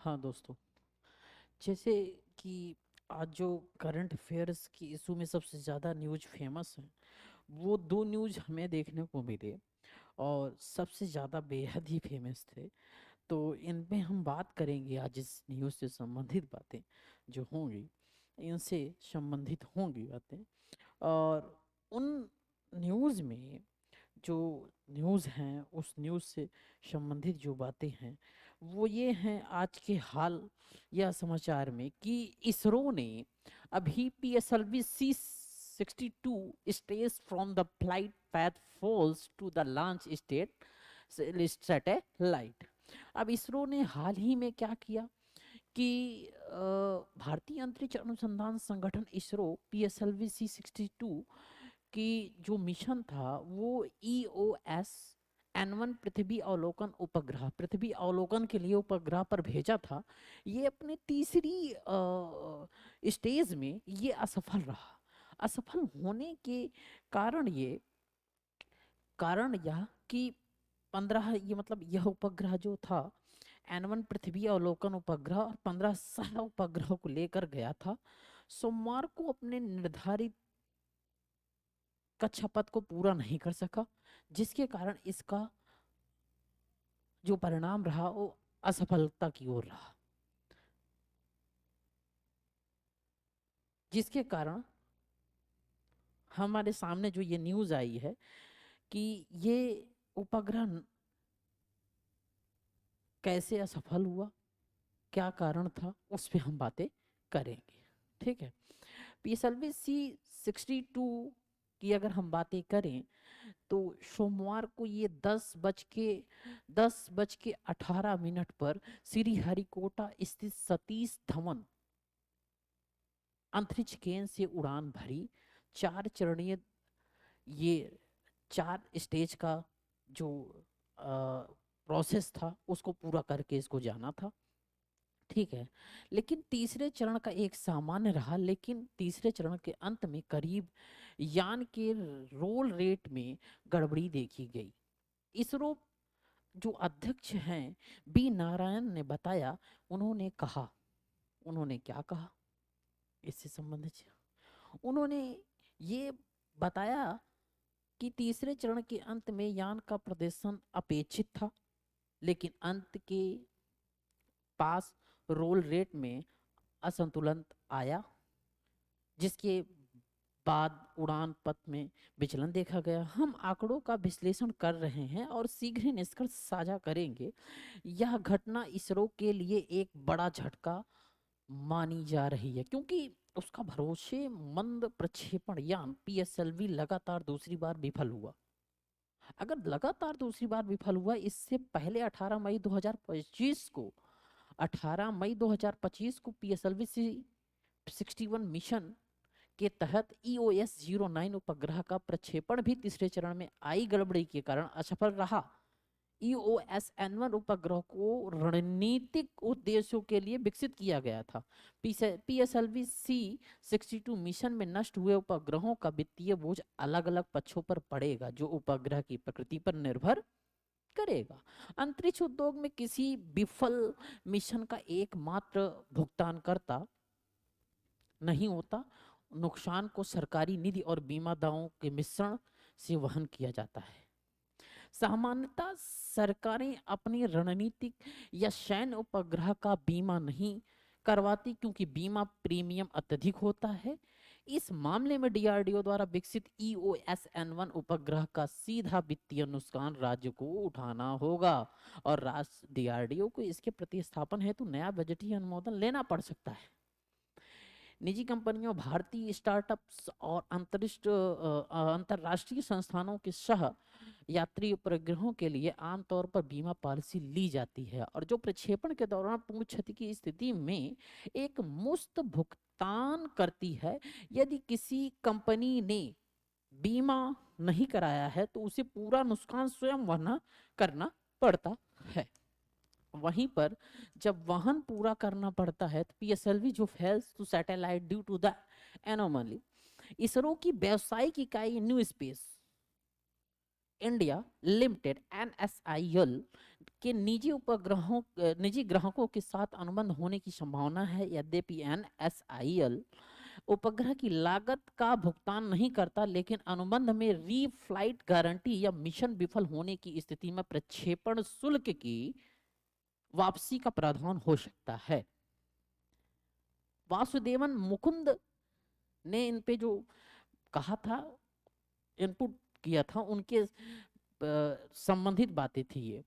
हाँ दोस्तों, जैसे कि आज जो करंट अफेयर्स की इशू में सबसे ज़्यादा न्यूज फेमस है, वो दो न्यूज हमें देखने को मिले और सबसे ज़्यादा बेहद ही फेमस थे। तो इन पे हम बात करेंगे। आज इस न्यूज़ से संबंधित बातें जो होंगी, इनसे संबंधित होंगी बातें। और उन न्यूज़ में जो न्यूज़ हैं, उस न्यूज़ से संबंधित जो बातें हैं वो ये हैं आज के हाल या समाचार में कि इसरो ने अभी PSLV C-62 stage from the flight path falls to the launch state satellite. अब इसरो ने हाल ही में क्या किया कि भारतीय अंतरिक्ष अनुसंधान संगठन इसरो PSLV C-62 कि जो मिशन था वो EOS-N1 पृथ्वी अवलोकन के लिए उपग्रह पर भेजा था। ये अपने तीसरी स्टेज में ये असफल रहा। असफल होने के कारण यह कि 15 ये मतलब यह उपग्रह जो था N1 पृथ्वी अवलोकन उपग्रह और 15 सह उपग्रहों को लेकर गया था। सोमवार को अपने निर्धारित कक्षापथ को पूरा नहीं कर सका, जिसके कारण इसका जो परिणाम रहा वो असफलता की ओर रहा। जिसके कारण हमारे सामने जो ये न्यूज़ आई है कि ये उपग्रह कैसे असफल हुआ, क्या कारण था, उस पे हम बातें करेंगे। ठीक है। PSLV C-62 की अगर हम बातें करें तो सोमवार को ये 10:18 पर श्रीहरिकोटा स्थित सतीश धवन अंतरिक्ष केंद्र से उड़ान भरी। 4 चरणीय ये 4 स्टेज का जो प्रोसेस था उसको पूरा करके इसको जाना था। ठीक है। लेकिन तीसरे चरण का एक सामान्य रहा, लेकिन तीसरे चरण के अंत में करीब यान के रोल रेट में गड़बड़ी देखी गई। इसरो जो अध्यक्ष हैं बी नारायण ने बताया, उन्होंने क्या कहा इससे संबंधित। उन्होंने ये बताया कि तीसरे चरण के अंत में यान का प्रदर्शन अपेक्षित था, लेकिन अंत के पास रोल रेट में असंतुलन आया, जिसके बाद उड़ान पथ में विचलन देखा गया। हम आंकड़ों का विश्लेषण कर रहे हैं और शीघ्र ही निष्कर्ष साझा करेंगे। यह घटना इसरो के लिए एक बड़ा झटका मानी जा रही है, क्योंकि उसका भरोसेमंद प्रक्षेपण यान PSLV लगातार दूसरी बार विफल हुआ। अगर लगातार दूसरी बार विफल हुआ, इससे पहले 18 मई 2025 को PSLV C-61 मिशन के तहत EOS-09 उपग्रह का प्रक्षेपण भी तीसरे चरण में आई गड़बड़ी के कारण असफल रहा। EOS-N1 उपग्रह को रणनीतिक उद्देश्यों के लिए विकसित किया गया था। PSLV C-62 मिशन में नष्ट हुए उपग्रहों का वित्तीय बोझ अलग अलग पक्षों पर पड़ेगा, जो उपग्रह की प्रकृति पर निर्भर करेगा। अंतरिक्ष उद्योग में किसी विफल मिशन का एकमात्र भुगतानकर्ता नहीं होता। नुकसान को सरकारी निधि और बीमा दावों के मिश्रण से वहन किया जाता है। सामान्यतः सरकारें अपनी रणनीतिक या सैन्य उपग्रह का बीमा नहीं करवाती, क्योंकि बीमा प्रीमियम अत्यधिक होता है। इस मामले में DRDO द्वारा विकसित EOS-N1 उपग्रह का सीधा वित्तीय नुकसान राज्य को उठाना होगा और राज्य DRDO को इसके प्रतिस्थापन हेतु नया बजटीय अनुमोदन लेना पड़ सकता है। निजी कंपनियों, भारतीय स्टार्टअप्स और अंतर्राष्ट्रीय संस्थानों के सह यात्री उपग्रहों के लिए आमतौर पर बीमा पॉलिसी ली जाती है, और जो प्रक्षेपण के दौरान पूर्ण क्षति की स्थिति में एक मुफ्त भुगतान करती है। यदि किसी कंपनी ने बीमा नहीं कराया है तो उसे पूरा नुकसान स्वयं वहन करना पड़ता है। वहीं पर जब वहन पूरा करना पड़ता है तो PSLV जो fails to satellite due to the anomaly, ISRO की व्यावसायिक इकाई New Space India Limited NSIL के निजी ग्राहकों के साथ अनुबंध होने की संभावना है। यद्यपि NSIL उपग्रह की लागत का भुगतान नहीं करता, लेकिन अनुबंध में रीफ्लाइट गारंटी या मिशन विफल होने की स्थिति में प्रक्षेपण शुल्क की वापसी का प्रावधान हो सकता है। वासुदेवन मुकुंद ने इन पे जो कहा था, इनपुट किया था, उनके संबंधित बातें थी ये।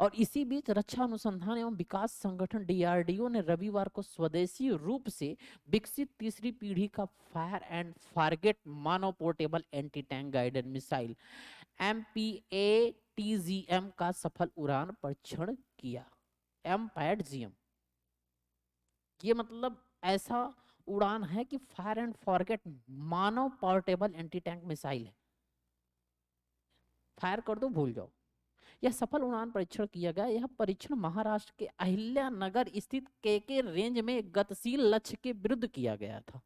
और इसी बीच रक्षा अनुसंधान एवं विकास संगठन DRDO ने रविवार को स्वदेशी रूप से विकसित तीसरी पीढ़ी का fire and forget Manav portable anti tank guided missile MPATGM का सफल उड़ान परीक्षण किया। MPATGM ये मतलब ऐसा उड़ान है कि fire and forget Manav portable anti tank missile है, फायर कर दो भूल जाओ। यह सफल उड़ान परीक्षण किया गया। यह परीक्षण महाराष्ट्र के अहिल्यानगर स्थित KK रेंज में गतिशील लक्ष्य के विरुद्ध किया गया था।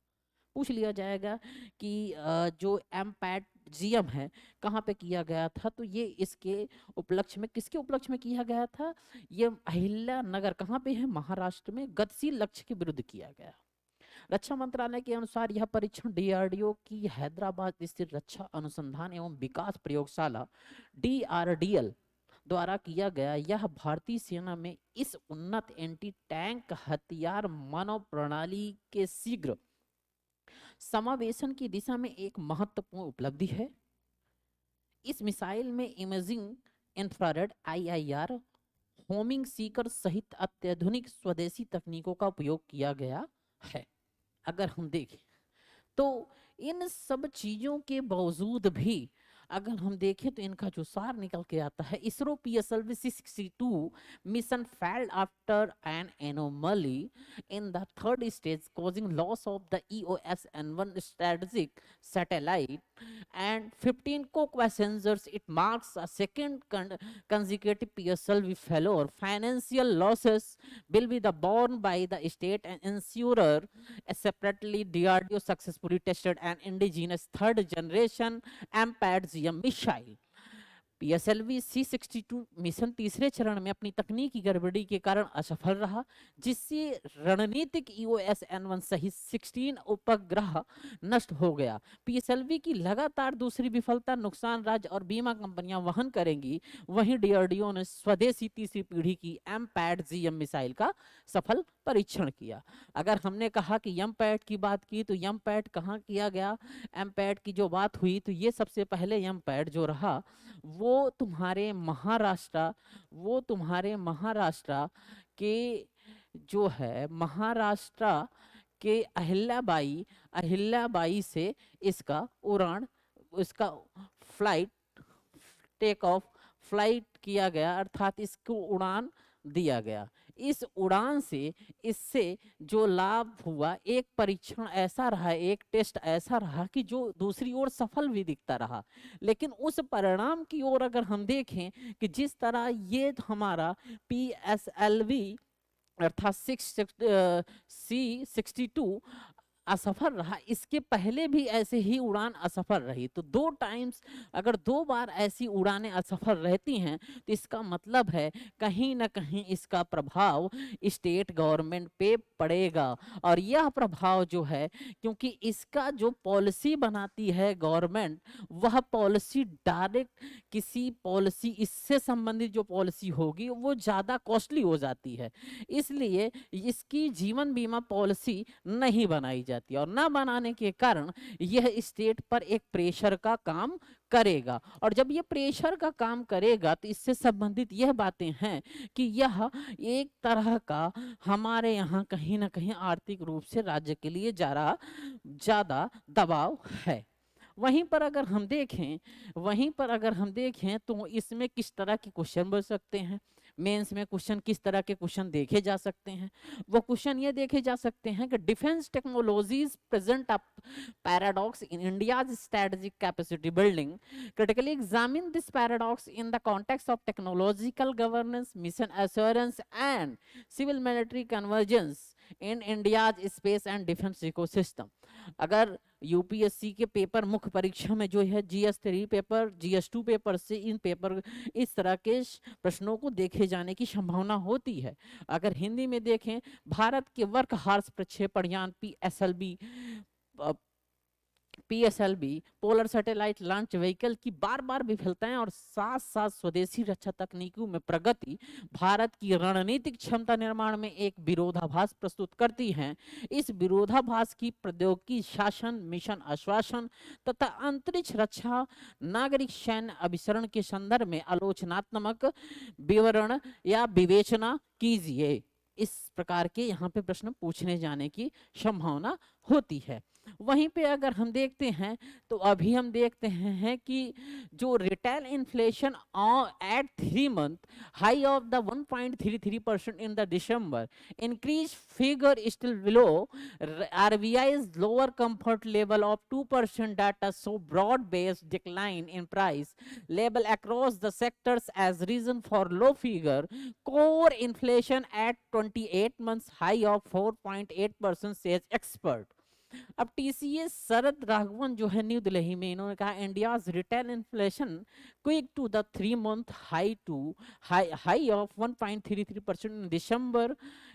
पूछ लिया जाएगा कि जो MPATGM है कहाँ पे किया गया था, तो ये इसके उपलक्ष्य में, किसके उपलक्ष्य में किया गया था? ये अहिल्यानगर कहाँ पे है? महाराष्ट्र में गतिशील लक्ष्य के विरुद्ध किया गया। रक्षा मंत्रालय के अनुसार यह परीक्षण DRDO की हैदराबाद स्थित रक्षा अनुसंधान एवं विकास प्रयोगशाला DRDL द्वारा किया गया। यह भारतीय सेना में इस उन्नत एंटी टैंक हथियार मानव प्रणाली के शीघ्र समावेशन की दिशा में एक महत्वपूर्ण उपलब्धि है। इस मिसाइल में imaging, infrared, IIR, homing Sikar सहित अत्याधुनिक स्वदेशी तकनीकों का उपयोग किया गया है। अगर हम देखें तो इन सब चीजों के बावजूद भी अगर हम देखें तो इनका जो सार निकल के आता है, ISRO PSLV C62 mission failed after an anomaly in the third stage causing loss of the EOS N1 strategic satellite and 15 co-passengers. It marks a second consecutive PSLV failure. Financial losses will be borne by the state and insurer. Separately, DRDO successfully tested an indigenous third generation MPATGM missile. PSLV C62 mission तीसरे चरण में अपनी तकनीकी गड़बड़ी के कारण असफल रहा, जिससे रणनीतिक EOS N1 सहित 16 उपग्रह नष्ट हो गया। PSLV की लगातार दूसरी विफलता नुकसान राज्य और बीमा कंपनियां वहन करेंगी। वहीं DRDO ने स्वदेशी तीसरी पीढ़ी की MPATGM मिसाइल का सफल परीक्षण किया। अगर हमने कहा कि MPAT की बात की तो MPAT कहाँ किया गया? MPAT की जो बात हुई तो ये सबसे पहले MPAT जो रहा वो तुम्हारे महाराष्ट्र के जो है महाराष्ट्र के अहिल्याबाई से इसका उड़ान, इसका फ्लाइट टेक ऑफ फ्लाइट किया गया, अर्थात इसको उड़ान दिया गया। इस उड़ान से इससे जो लाभ हुआ, एक परीक्षण ऐसा रहा, एक टेस्ट ऐसा रहा कि जो दूसरी ओर सफल भी दिखता रहा, लेकिन उस परिणाम की ओर अगर हम देखें कि जिस तरह ये हमारा PSLV अर्थात C62 असफल रहा, इसके पहले भी ऐसे ही उड़ान असफल रही। तो दो टाइम्स अगर दो बार ऐसी उड़ानें असफल रहती हैं तो इसका मतलब है कहीं ना कहीं इसका प्रभाव स्टेट गवर्नमेंट पे पड़ेगा। और यह प्रभाव जो है, क्योंकि इसका जो पॉलिसी बनाती है गवर्नमेंट, वह पॉलिसी डायरेक्ट किसी पॉलिसी, इससे संबंधित जो पॉलिसी होगी वो ज़्यादा कॉस्टली हो जाती है, इसलिए इसकी जीवन बीमा पॉलिसी नहीं बनाई जाती और ना बनाने के कारण यह स्टेट पर एक प्रेशर का काम करेगा। और जब यह प्रेशर का काम करेगा तो इससे संबंधित यह बातें हैं कि यह एक तरह का हमारे यहाँ कहीं ना कहीं आर्थिक रूप से राज्य के लिए ज़्यादा दबाव है। वहीं पर अगर हम देखें तो इसमें किस तरह के क्वेश्चन बन सकते हैं, मेंस में क्वेश्चन किस तरह के क्वेश्चन देखे जा सकते हैं। वो क्वेश्चन ये देखे जा सकते हैं कि defence technologies present a paradox in India's strategic capacity building. Critically examine this paradox in the context of technological governance, mission assurance and civil military convergence in India's space and defence ecosystem. अगर UPSC के पेपर मुख्य परीक्षा में जो है GS3 paper, GS2 paper से इन paper इस तरह के प्रश्नों को देखे जाने की संभावना होती है। अगर हिंदी में देखें, भारत के वर्क हॉर्स प्रक्षेपण यान PSLV polar satellite launch vehicle की बार बार विफलताएं और साथ साथ स्वदेशी रक्षा तकनीकों में प्रगति भारत की रणनीतिक क्षमता निर्माण में एक विरोधाभास प्रस्तुत करती हैं। इस विरोधाभास की प्रौद्योगिकी, शासन, मिशन आश्वासन तथा अंतरिक्ष रक्षा, नागरिक सैन्य अभिसरण के संदर्भ में आलोचनात्मक विवरण या विवेचना कीजिए। इस प्रकार के यहाँ पे प्रश्न पूछने जाने की संभावना होती है। वहीं पे अगर हम देखते हैं तो अभी हम देखते हैं कि जो retail inflation eight 3 month high of the 1.33% in the December, increase figure still below RBI's lower comfort level of 2% data show broad-based decline in price level across the sectors as reason for low figure. Core inflation at 28 months high of 4.8% says expert. अब TCS Sharad Raghavan जो है न्यू दिल्ली में, इन्होंने कहा India's retail inflation quick to the 3 month high of 1.33%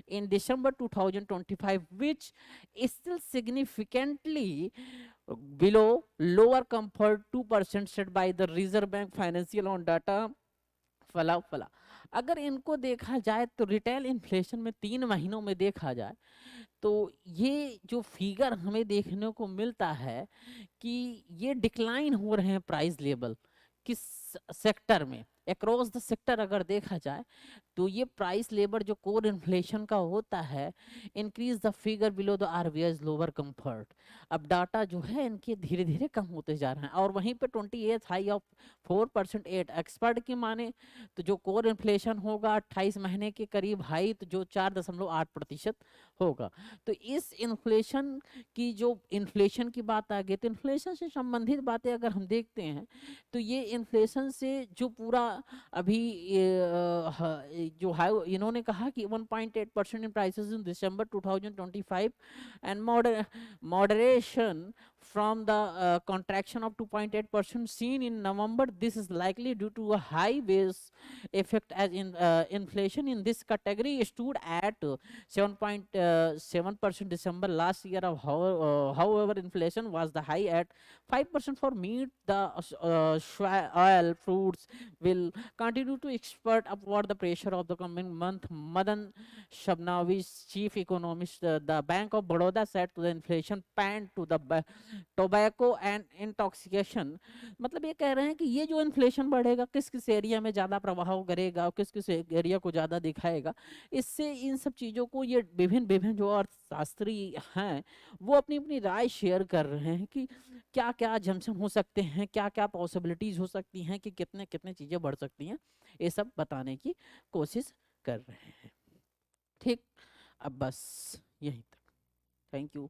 in December 2025, which is still significantly below lower comfort 2% set by the Reserve Bank financial on data फला फला। अगर इनको देखा जाए तो रिटेल इन्फ्लेशन में 3 महीनों में देखा जाए तो ये जो फिगर हमें देखने को मिलता है कि ये डिक्लाइन हो रहे हैं प्राइस लेवल किस सेक्टर में, अक्रॉस द सेक्टर अगर देखा जाए तो ये प्राइस लेवल जो कोर इन्फ्लेशन का होता है, increase the figure below the RBI's lower comfort. अब डाटा जो है इनके धीरे धीरे कम होते जा रहे हैं और वहीं पे 28 हाई ऑफ 4% 8 एक्सपर्ट की माने तो जो कोर इन्फ्लेशन होगा 28 महीने के करीब हाई, तो जो 4.8% होगा। तो इस इन्फ्लेशन की जो इन्फ्लेशन की बात आ गई, तो इन्फ्लेशन से संबंधित बातें अगर हम देखते हैं तो ये इन्फ्लेशन से जो पूरा अभी जो है इन्होंने कहा कि 1.8% इन prices in December 2025 and moderation from the contraction of 2.8% seen in November. This is likely due to a high base effect as in inflation in this category stood at 7.7% December last year. However, inflation was the high at 5% for meat. The oil, fruits will continue to expert upward the pressure of the coming month. Madan Shabnawi, chief economist, the Bank of Baroda, said to the inflation pan to the tobacco and intoxication। मतलब ये कह रहे हैं कि ये जो inflation बढ़ेगा किस किस एरिया में ज़्यादा प्रभाव करेगा और किस किस एरिया को ज़्यादा दिखाएगा, इससे इन सब चीज़ों को ये विभिन्न विभिन्न जो अर्थशास्त्री हैं वो अपनी अपनी राय शेयर कर रहे हैं कि क्या क्या जंक्शन हो सकते हैं, क्या क्या पॉसिबिलिटीज़ हो सकती हैं कि कितने कितने चीज़ें बढ़ सकती हैं, ये सब बताने की कोशिश कर रहे हैं। ठीक, अब बस यहीं तक। Thank you.